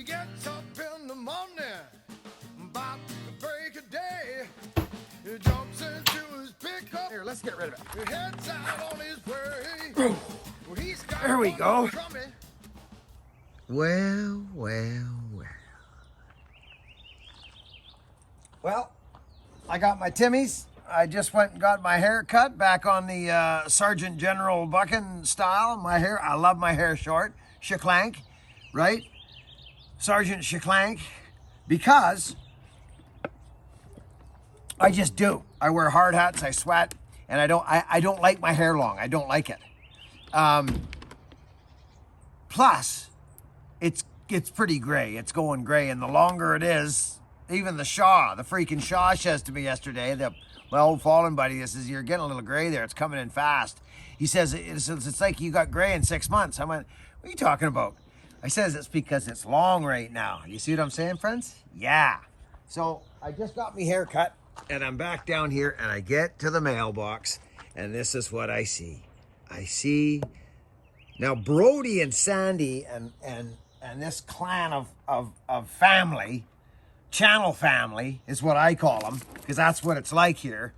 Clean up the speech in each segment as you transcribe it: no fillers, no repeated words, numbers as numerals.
gets up in the morning, about the break of day. He jumps into his pickup. Here, let's get rid of it. He heads out on his way. Well, he's got There we go. crummy. Well. Well, I got my Timmies. I just went and got my hair cut back on the Sergeant General Bucking style. My hair, I love my hair short. Shaklank, right? Sergeant Shaklank. Because I just do. I wear hard hats, I sweat, and I don't like my hair long. I don't like it. Plus, it's pretty gray. It's going gray, and the longer it is, even the freaking Shaw says to me yesterday, my old fallen buddy, this is, you're getting a little gray there. It's coming in fast. He says, it's like you got gray in 6 months. I went, what are you talking about? I says, it's because it's long right now. You see what I'm saying, friends? Yeah. So I just got me hair cut, and I'm back down here, and I get to the mailbox, and this is what I see. I see now Brody and Sandy and this clan of family, channel family is what I call them, because that's what it's like here.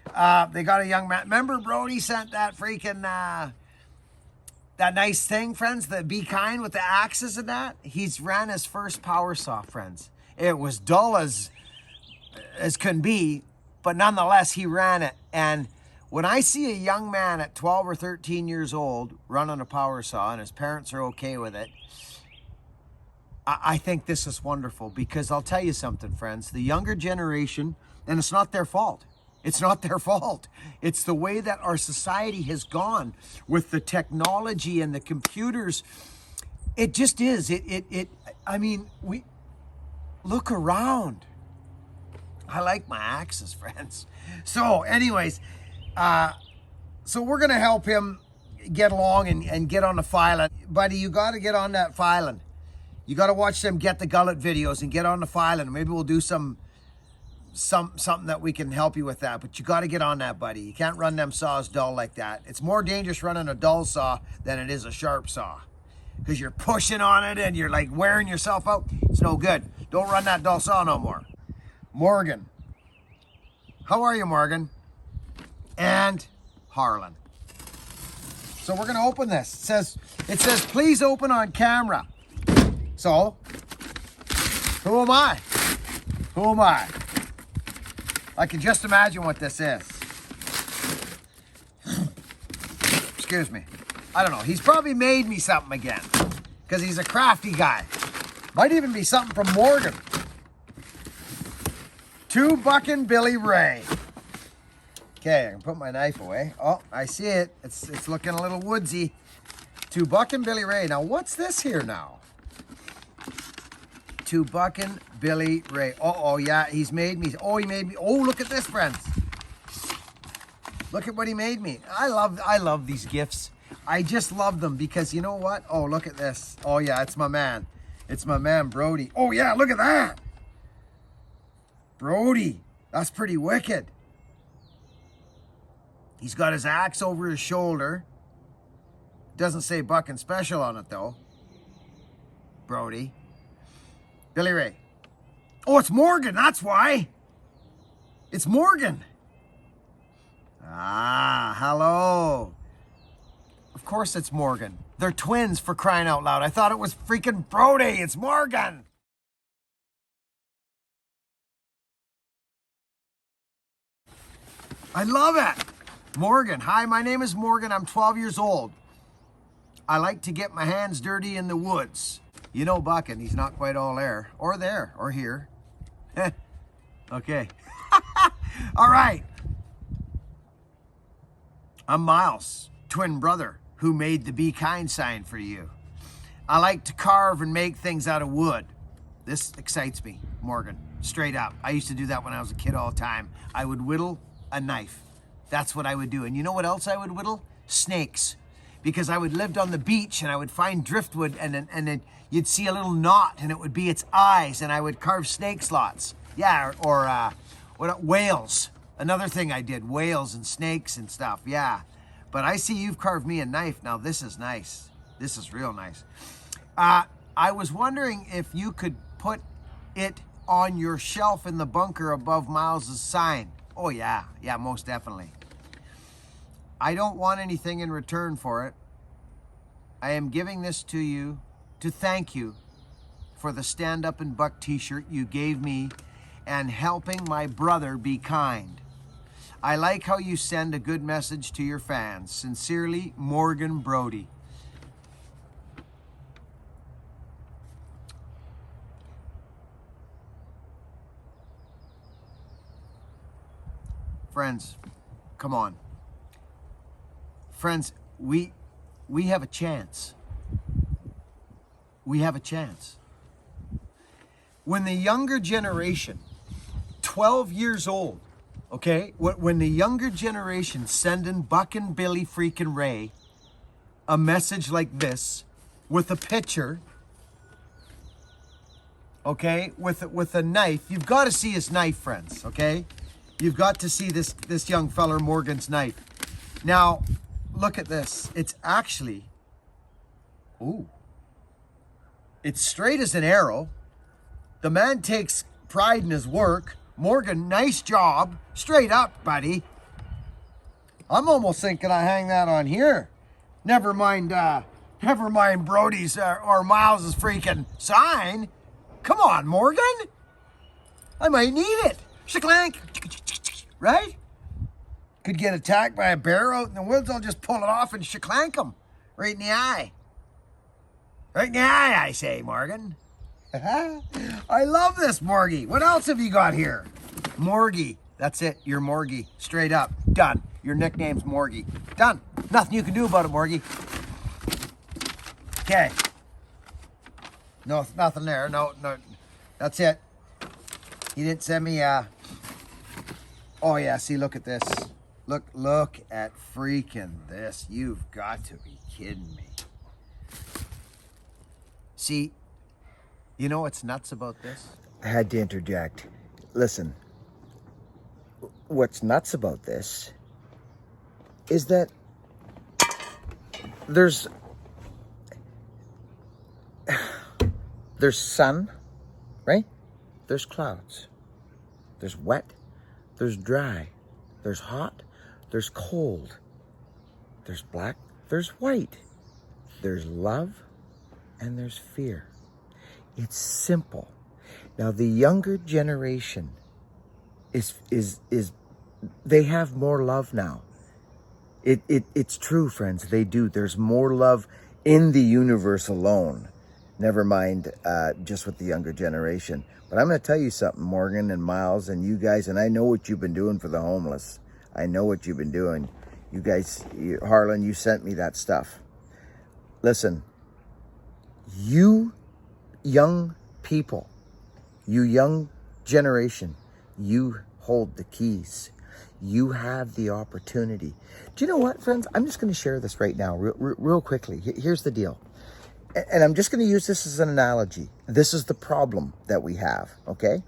They got a young man. Remember Brody sent that freaking that nice thing, friends, the Be Kind with the axes and that? He's ran his first power saw, friends. It was dull as can be, but nonetheless, he ran it. And when I see a young man at 12 or 13 years old running a power saw and his parents are okay with it, I think this is wonderful, because I'll tell you something, friends. The younger generation, and it's not their fault. It's not their fault. It's the way that our society has gone with the technology and the computers. It just is. I mean, we look around. I like my axes, friends. So anyways, so we're going to help him get along and get on the filing. Buddy, you got to get on that filing. You got to watch them Get the Gullet videos and get on the filing. Maybe we'll do something that we can help you with that. But you got to get on that, buddy. You can't run them saws dull like that. It's more dangerous running a dull saw than it is a sharp saw, because you're pushing on it and you're like wearing yourself out. It's no good. Don't run that dull saw no more. Morgan. How are you, Morgan? And Harlan. So we're going to open this. It says, please open on camera. So, who am I? Who am I? I can just imagine what this is. Excuse me. I don't know. He's probably made me something again, because he's a crafty guy. Might even be something from Morgan. To Bucking Billy Ray. Okay, I can put my knife away. Oh, I see it. It's looking a little woodsy. To Bucking Billy Ray. Now, what's this here now? To Bucking Billy Ray. Oh, yeah, he's made me. Oh, he made me. Oh, look at this, friends. Look at what he made me. I love these gifts. I just love them, because you know what? Oh, look at this. Oh, yeah, it's my man. It's my man, Brody. Oh, yeah, look at that. Brody. That's pretty wicked. He's got his axe over his shoulder. Doesn't say Bucking Special on it, though. Brody. Billy Ray. Oh, it's Morgan. That's why. It's Morgan. Ah, hello. Of course it's Morgan. They're twins, for crying out loud. I thought it was freaking Brody. It's Morgan. I love it. Morgan. Hi, my name is Morgan. I'm 12 years old. I like to get my hands dirty in the woods. You know Bucking, he's not quite all there, or here. Okay. All right. I'm Miles, twin brother, who made the Be Kind sign for you. I like to carve and make things out of wood. This excites me, Morgan, straight up. I used to do that when I was a kid all the time. I would whittle a knife. That's what I would do. And you know what else I would whittle? Snakes. Because I would lived on the beach and I would find driftwood, and then you'd see a little knot and it would be its eyes, and I would carve snake slots. Yeah, or whales. Another thing I did, whales and snakes and stuff, yeah. But I see you've carved me a knife. Now this is nice. This is real nice. I was wondering if you could put it on your shelf in the bunker above Miles's sign. Oh yeah, most definitely. I don't want anything in return for it. I am giving this to you to thank you for the Stand Up and Buck t-shirt you gave me and helping my brother be kind. I like how you send a good message to your fans. Sincerely, Morgan Brody. Friends, come on. Friends, we have a chance. We have a chance. When the younger generation, 12 years old, okay, when the younger generation sending Buck and Billy freaking Ray a message like this with a picture, okay, with a knife, you've got to see his knife, friends, okay? You've got to see this young feller Morgan's knife. Now, look at this. It's actually, ooh, it's straight as an arrow. The man takes pride in his work. Morgan, nice job. Straight up, buddy. I'm almost thinking I hang that on here. Never mind Brody's or Miles's freaking sign. Come on, Morgan. I might need it. Shaklank. Right? Could get attacked by a bear out in the woods. I'll just pull it off and shaklank him. Right in the eye. Right in the eye, I say, Morgan. I love this, Morgie. What else have you got here? Morgie. That's it. You're Morgie. Straight up. Done. Your nickname's Morgie. Done. Nothing you can do about it, Morgie. Okay. No, nothing there. No. That's it. He didn't send me Oh yeah, see, look at this. Look at freaking this. You've got to be kidding me. See, you know what's nuts about this? I had to interject. Listen, what's nuts about this is that there's sun, right? There's clouds. There's wet. There's dry. There's hot. There's cold. There's black. There's white. There's love and there's fear. It's simple. Now the younger generation is they have more love now. It's true, friends. They do. There's more love in the universe alone. Never mind just with the younger generation. But I'm going to tell you something, Morgan and Miles and you guys, and I know what you've been doing for the homeless. I know what you've been doing. You guys, Harlan, you sent me that stuff. Listen, you young people, you young generation, you hold the keys. You have the opportunity. Do you know what, friends? I'm just going to share this right now real quickly. Here's the deal. And I'm just going to use this as an analogy. This is the problem that we have, okay?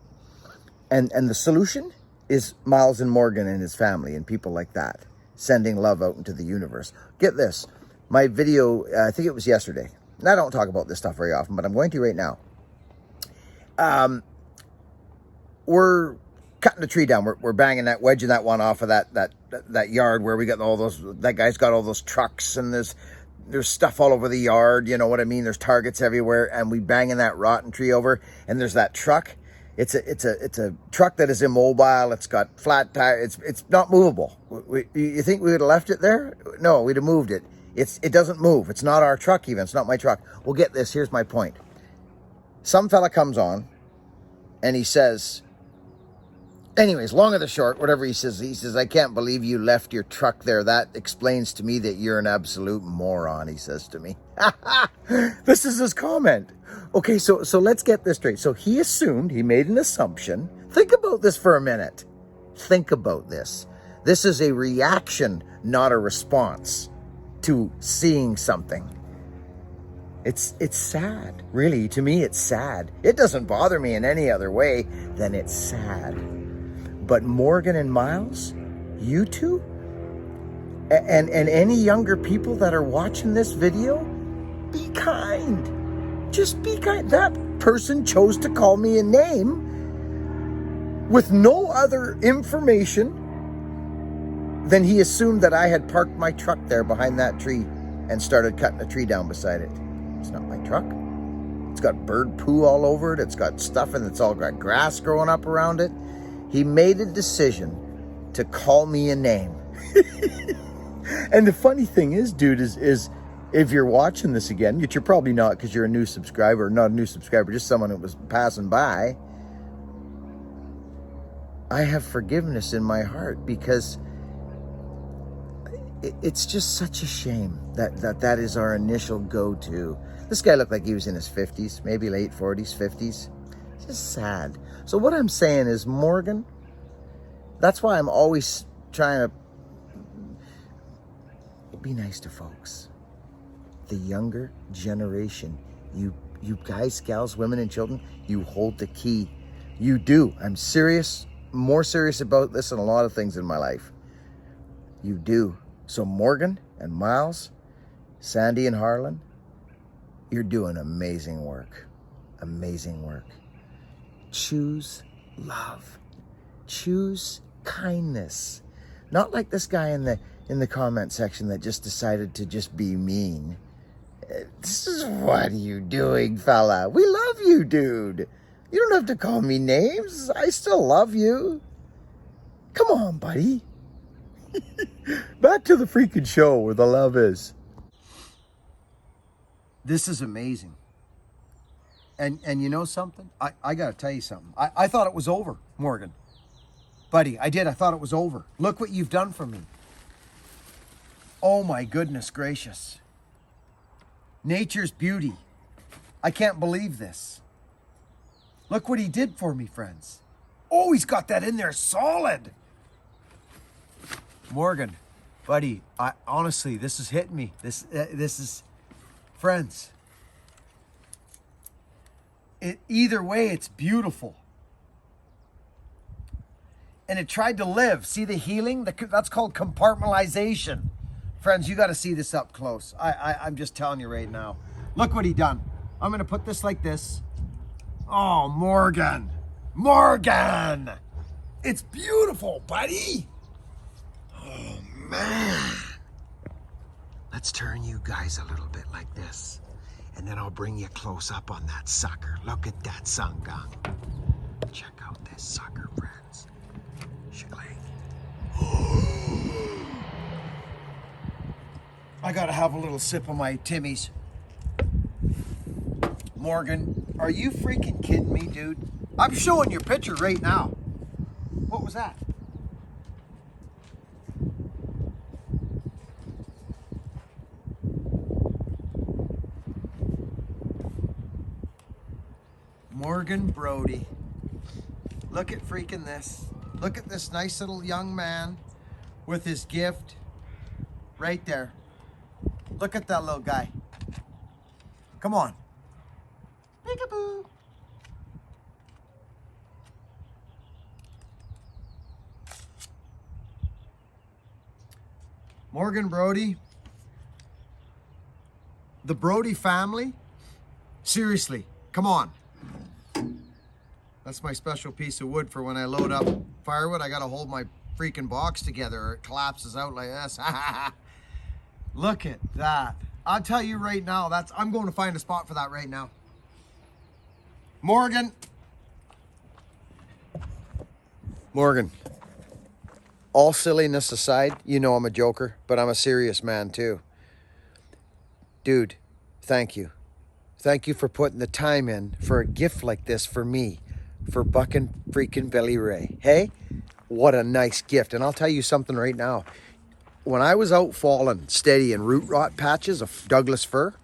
And the solution is Miles and Morgan and his family and people like that, sending love out into the universe. Get this. My video, I think it was yesterday. And I don't talk about this stuff very often, but I'm going to right now. We're cutting the tree down. We're banging that, wedging that one off of that yard where we got all those, that guy's got all those trucks and there's stuff all over the yard, you know what I mean? There's targets everywhere, and we banging that rotten tree over, and there's that truck. It's a truck that is immobile. It's got flat tires. It's not movable. You think we would have left it there? No, we'd have moved it. It doesn't move. It's not our truck even. It's not my truck. Well, get this. Here's my point. Some fella comes on, and he says, anyways, long or the short, whatever he says, I can't believe you left your truck there. That explains to me that you're an absolute moron, he says to me. This is his comment. Okay, so let's get this straight. So he made an assumption. Think about this for a minute. Think about this. This is a reaction, not a response to seeing something. It's sad. Really, to me, it's sad. It doesn't bother me in any other way than it's sad. But Morgan and Miles, you two, and any younger people that are watching this video, be kind. Just be kind. That person chose to call me a name with no other information than he assumed that I had parked my truck there behind that tree and started cutting a tree down beside it. It's not my truck. It's got bird poo all over it. It's got stuff and it's all got grass growing up around it. He made a decision to call me a name. And the funny thing is, dude, is if you're watching this again, which you're probably not because you're a new subscriber, not a new subscriber, just someone that was passing by, I have forgiveness in my heart because it's just such a shame that is our initial go-to. This guy looked like he was in his 50s, maybe late 40s, 50s. It's just sad. So what I'm saying is, Morgan, that's why I'm always trying to be nice to folks. The younger generation, you guys, gals, women, and children, you hold the key. You do. I'm serious, more serious about this than a lot of things in my life. You do. So Morgan and Miles, Sandy and Harlan, you're doing amazing work. Amazing work. Choose love. Choose kindness. Not like this guy in the comment section that just decided to just be mean. This is, what are you doing, fella? We love you, dude. You don't have to call me names. I still love you. Come on, buddy. Back to the freaking show where the love is. This is amazing. And you know something? I got to tell you something. I thought it was over, Morgan. Buddy, I did. I thought it was over. Look what you've done for me. Oh my goodness gracious. Nature's beauty. I can't believe this. Look what he did for me, friends. Oh, he's got that in there solid. Morgan, buddy, honestly, this is hitting me. This is, friends. Either way, it's beautiful. And it tried to live. See the healing? That's called compartmentalization. Friends, you got to see this up close. I'm just telling you right now. Look what he done. I'm going to put this like this. Oh, Morgan. Morgan. It's beautiful, buddy. Oh, man. Let's turn you guys a little bit like this. And then I'll bring you close up on that sucker. Look at that sun gun. Check out this sucker, friends. Shilling. I gotta have a little sip of my Timmy's. Morgan, are you freaking kidding me, dude? I'm showing your picture right now. What was that? Morgan Brody. Look at freaking this. Look at this nice little young man with his gift right there. Look at that little guy. Come on. Peekaboo. Morgan Brody. The Brody family. Seriously, come on. That's my special piece of wood for when I load up firewood. I gotta hold my freaking box together or it collapses out like this. Look at that. I'll tell you right now, I'm going to find a spot for that right now. Morgan. Morgan. All silliness aside, you know I'm a joker, but I'm a serious man too. Dude, thank you. Thank you for putting the time in for a gift like this for me, for Buck and freaking Billy Ray. Hey, what a nice gift. And I'll tell you something right now. When I was out falling steady in root rot patches of Douglas fir,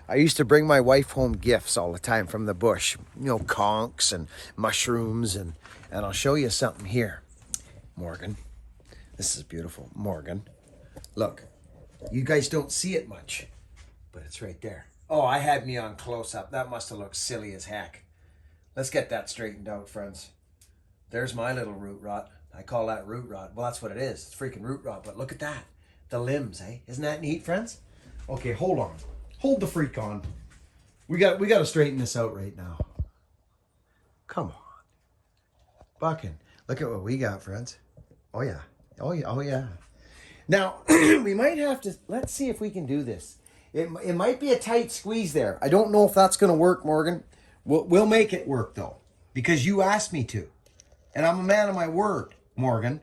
I used to bring my wife home gifts all the time from the bush. You know, conchs and mushrooms. And I'll show you something here. Morgan, this is beautiful. Morgan, look, you guys don't see it much, but it's right there. Oh, I had me on close up. That must have looked silly as heck. Let's get that straightened out, friends. There's my little root rot. I call that root rot. Well, that's what it is. It's freaking root rot. But look at that. The limbs, eh? Isn't that neat, friends? Okay, hold on. Hold the freak on. We got to straighten this out right now. Come on. Bucking. Look at what we got, friends. Oh yeah. Oh yeah. Oh yeah. Now, we might have to, let's see if we can do this. It might be a tight squeeze there. I don't know if that's going to work, Morgan. We'll make it work though, because you asked me to. And I'm a man of my word, Morgan.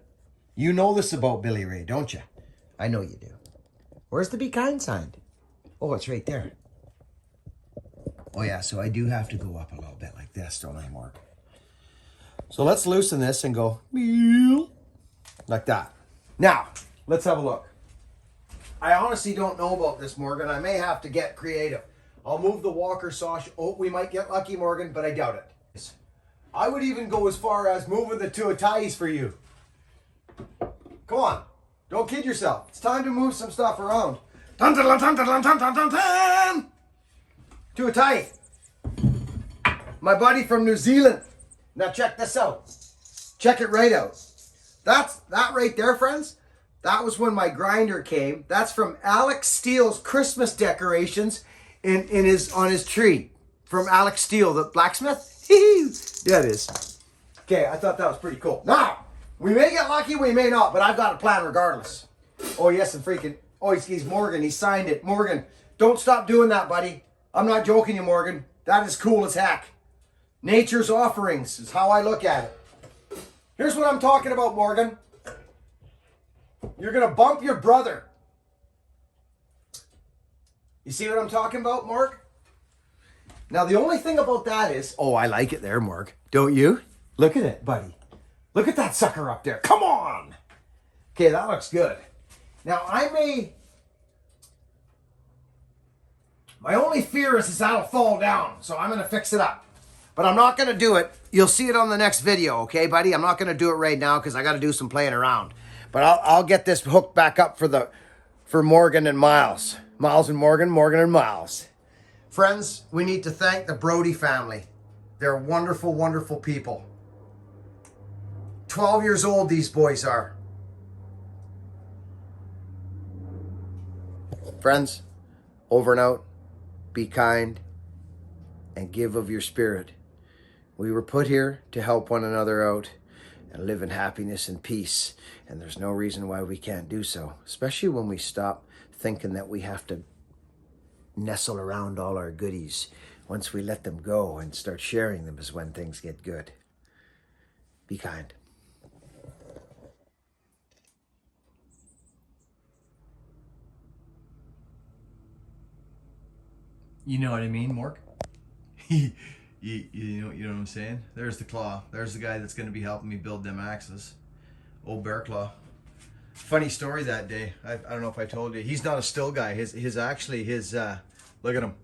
You know this about Billy Ray, don't you? I know you do. Where's the be kind sign? Oh, it's right there. Oh yeah, so I do have to go up a little bit like this, don't I, Morgan? So let's loosen this and go like that. Now, let's have a look. I honestly don't know about this, Morgan. I may have to get creative. I'll move the Walker saw. Oh, we might get lucky, Morgan, but I doubt it. I would even go as far as moving the two ties for you. Come on. Don't kid yourself. It's time to move some stuff around. Dun, dun, dun, dun, dun, dun, dun, dun, dun. To a tie. My buddy from New Zealand. Now check this out. Check it right out. That right there, friends. That was when my grinder came. That's from Alex Steele's Christmas decorations on his tree. From Alex Steele, the blacksmith. Yeah, it is. Okay, I thought that was pretty cool. Now, we may get lucky, we may not, but I've got a plan regardless. Oh, yes, and freaking, oh, he's Morgan. He signed it. Morgan, don't stop doing that, buddy. I'm not joking you, Morgan. That is cool as heck. Nature's offerings is how I look at it. Here's what I'm talking about, Morgan. You're going to bump your brother. You see what I'm talking about, Mark? Now, the only thing about that is... Oh, I like it there, Mark. Don't you? Look at it, buddy. Look at that sucker up there. Come on! Okay, that looks good. Now, my only fear is that'll fall down, so I'm going to fix it up. But I'm not going to do it. You'll see it on the next video, okay, buddy? I'm not going to do it right now because I got to do some playing around. But I'll get this hooked back up for Morgan and Miles. Miles and Morgan, Morgan and Miles. Friends, we need to thank the Brody family. They're wonderful, wonderful people. 12 years old these boys are. Friends, over and out. Be kind and give of your spirit. We were put here to help one another out and live in happiness and peace. And there's no reason why we can't do so, especially when we stop thinking that we have to nestle around all our goodies. Once we let them go and start sharing them is when things get good. Be kind. You know what I mean, Mork? you know what I'm saying? There's the claw. There's the guy that's going to be helping me build them axes. Old Bear Claw. Funny story that day. I don't know if I told you. He's not a still guy. His look at him.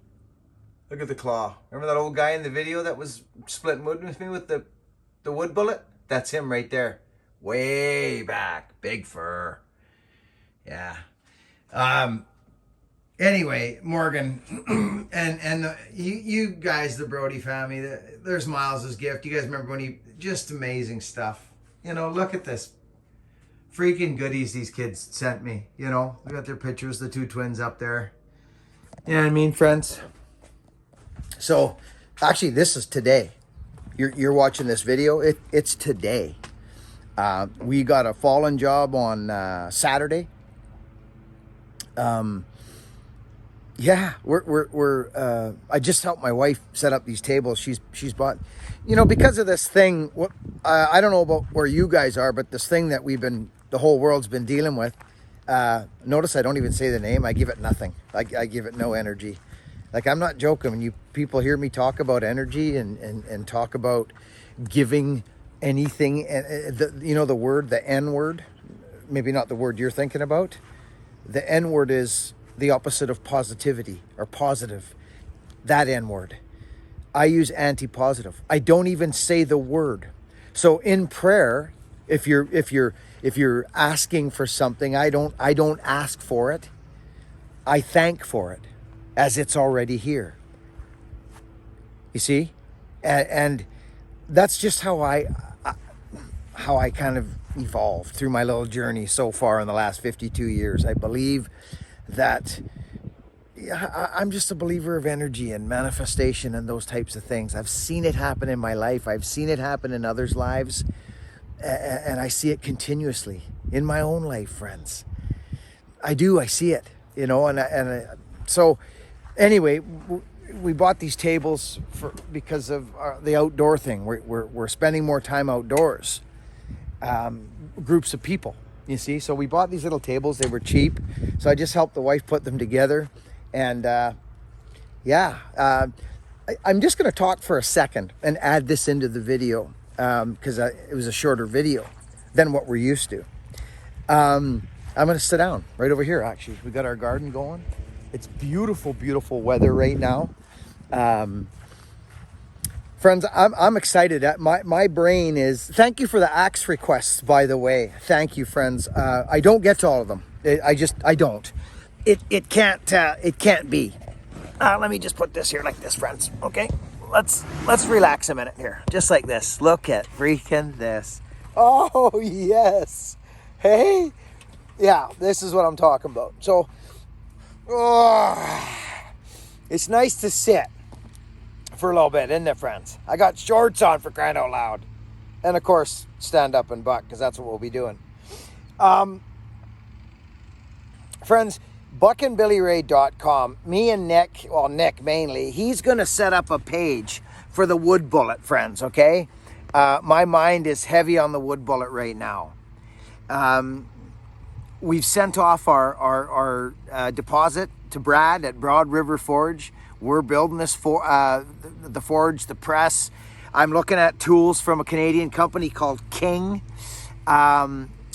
Look at the claw. Remember that old guy in the video that was splitting wood with me with the wood bullet? That's him right there. Way back. Big fur. Yeah. Anyway, Morgan, and you guys, the Brody family, there's Miles's gift. You guys remember when just amazing stuff. You know, look at this. Freaking goodies these kids sent me. You know, we got their pictures, the two twins up there. You know what I mean, friends? So, actually, this is today. You're watching this video. It's today. We got a fallen job on Saturday. Yeah, we're I just helped my wife set up these tables. She's bought, you know, because of this thing. I don't know about where you guys are, but this thing that the whole world's been dealing with. Notice I don't even say the name. I give it nothing. I give it no energy. Like, I'm not joking. When you people hear me talk about energy and talk about giving anything, you know, the word, the N word, maybe not the word you're thinking about. The N word is the opposite of positivity or positive. That N word. I use anti-positive. I don't even say the word. So in prayer, if you're asking for something, I don't ask for it. I thank for it as it's already here. You see? And that's just how I kind of evolved through my little journey so far in the last 52 years. I believe that yeah, I'm just a believer of energy and manifestation and those types of things. I've seen it happen in my life. I've seen it happen in others' lives, and I see it continuously in my own life, friends. I do. I see it, you know, so anyway, we bought these tables because of the outdoor thing. We're spending more time outdoors, groups of people, you see. So we bought these little tables. They were cheap, so I just helped the wife put them together. And I'm just going to talk for a second and add this into the video because it was a shorter video than what we're used to. I'm going to sit down right over here, actually. We got our garden going. It's beautiful, beautiful weather right now. Friends, I'm excited. My brain is... Thank you for the axe requests, by the way. Thank you, friends. I don't get to all of them. I don't. It can't be. Let me just put this here like this, friends. Okay, let's relax a minute here, just like this. Look at freaking this. Oh yes, hey, yeah, this is what I'm talking about. So, it's nice to sit for a little bit, isn't it, friends? I got shorts on, for crying out loud, and of course stand up and buck because that's what we'll be doing. Friends, buckandbillyray.com. Me and Nick, well, Nick mainly, he's going to set up a page for the wood bullet, friends, okay? My mind is heavy on the wood bullet right now. We've sent off our deposit to Brad at Broad River Forge. We're building this for the forge, the press. I'm looking at tools from a Canadian company called King.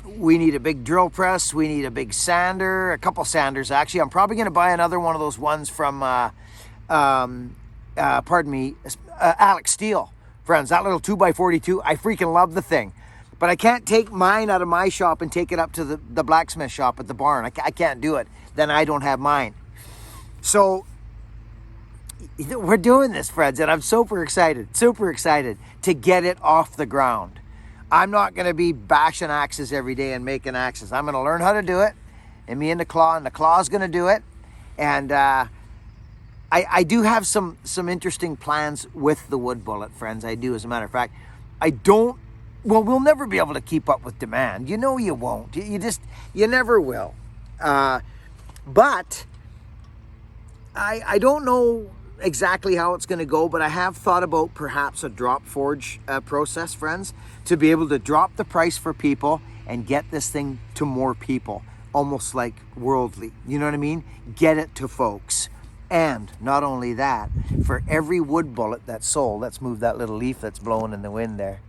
We need a big drill press. We need a big sander, a couple sanders actually. I'm probably going to buy another one of those ones from, Alex Steel. Friends, that little 2x42, I freaking love the thing. But I can't take mine out of my shop and take it up to the blacksmith shop at the barn. I can't do it. Then I don't have mine. So we're doing this, friends, and I'm super excited to get it off the ground. I'm not going to be bashing axes every day and making axes. I'm going to learn how to do it. And me and the Claw's going to do it. And I do have some interesting plans with the wood bullet, friends. I do, as a matter of fact. We'll never be able to keep up with demand. You know you won't. You never will. But I don't know exactly how it's going to go, but I have thought about perhaps a drop forge process, friends, to be able to drop the price for people and get this thing to more people, almost like worldly. You know what I mean? Get it to folks. And not only that, for every wood bullet that's sold, let's move that little leaf that's blowing in the wind there.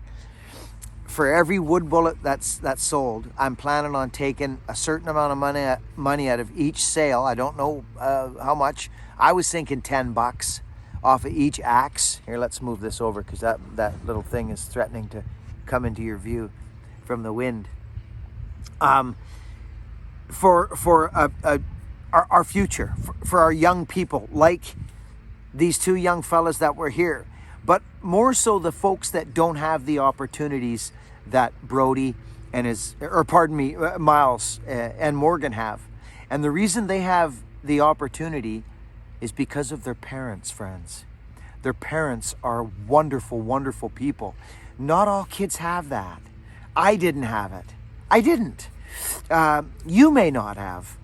For every wood bullet that's sold, I'm planning on taking a certain amount of money out of each sale. I don't know how much. I was thinking $10 off of each axe. Here, let's move this over because that little thing is threatening to come into your view from the wind. For our future, for our young people, like these two young fellas that were here, but more so the folks that don't have the opportunities that Brody and Miles and Morgan have. And the reason they have the opportunity is because of their parents, friends. Their parents are wonderful, wonderful people. Not all kids have that. I didn't have it. I didn't. You may not have.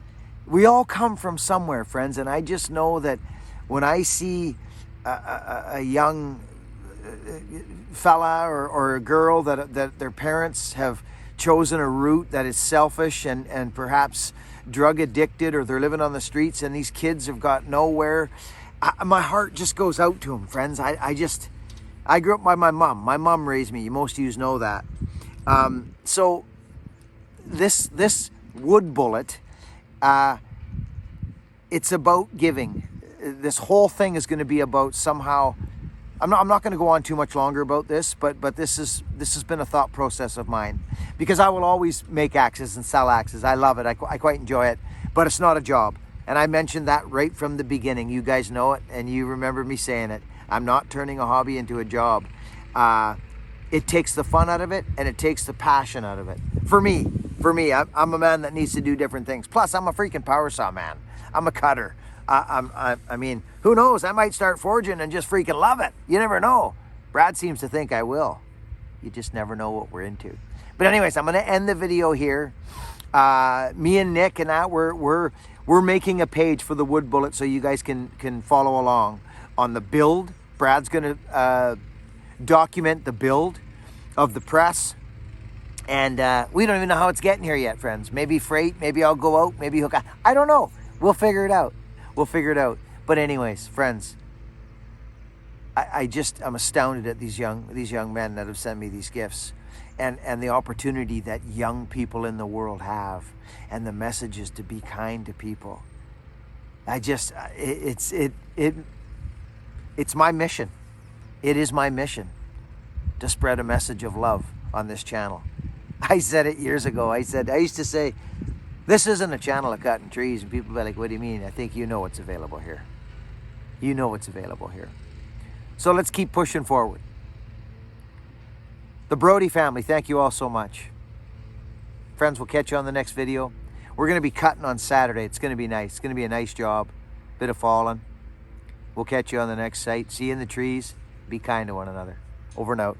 We all come from somewhere, friends, and I just know that when I see a young fella or a girl that their parents have chosen a route that is selfish and perhaps drug addicted, or they're living on the streets and these kids have got nowhere, my heart just goes out to them, friends. I grew up by my mom. My mom raised me. Most of you know that. So this wood bullet, it's about giving. This whole thing is going to be about somehow. I'm not going to go on too much longer about this, but this has been a thought process of mine, because I will always make axes and sell axes. I love it. I quite enjoy it, but it's not a job. And I mentioned that right from the beginning. You guys know it, and you remember me saying it. I'm not turning a hobby into a job. It takes the fun out of it, and it takes the passion out of it. For me, I'm a man that needs to do different things. Plus, I'm a freaking power saw man. I'm a cutter. I mean, who knows? I might start forging and just freaking love it. You never know. Brad seems to think I will. You just never know what we're into. But anyways, I'm going to end the video here. Me and Nick and that we're making a page for the Wood Bullet so you guys can follow along on the build. Brad's going to document the build of the press. And we don't even know how it's getting here yet, friends. Maybe freight, maybe I'll go out, maybe hook. I don't know. We'll figure it out. We'll figure it out. But anyways, friends, I'm astounded at these young men that have sent me these gifts, and the opportunity that young people in the world have, and the message is to be kind to people. It's my mission. It is my mission to spread a message of love on this channel. I said it years ago. I used to say, this isn't a channel of cutting trees, and people be like, what do you mean? I think you know what's available here. You know what's available here. So let's keep pushing forward. The Brody family, thank you all so much. Friends, we'll catch you on the next video. We're going to be cutting on Saturday. It's going to be nice. It's going to be a nice job. Bit of falling. We'll catch you on the next site. See you in the trees. Be kind to one another. Over and out.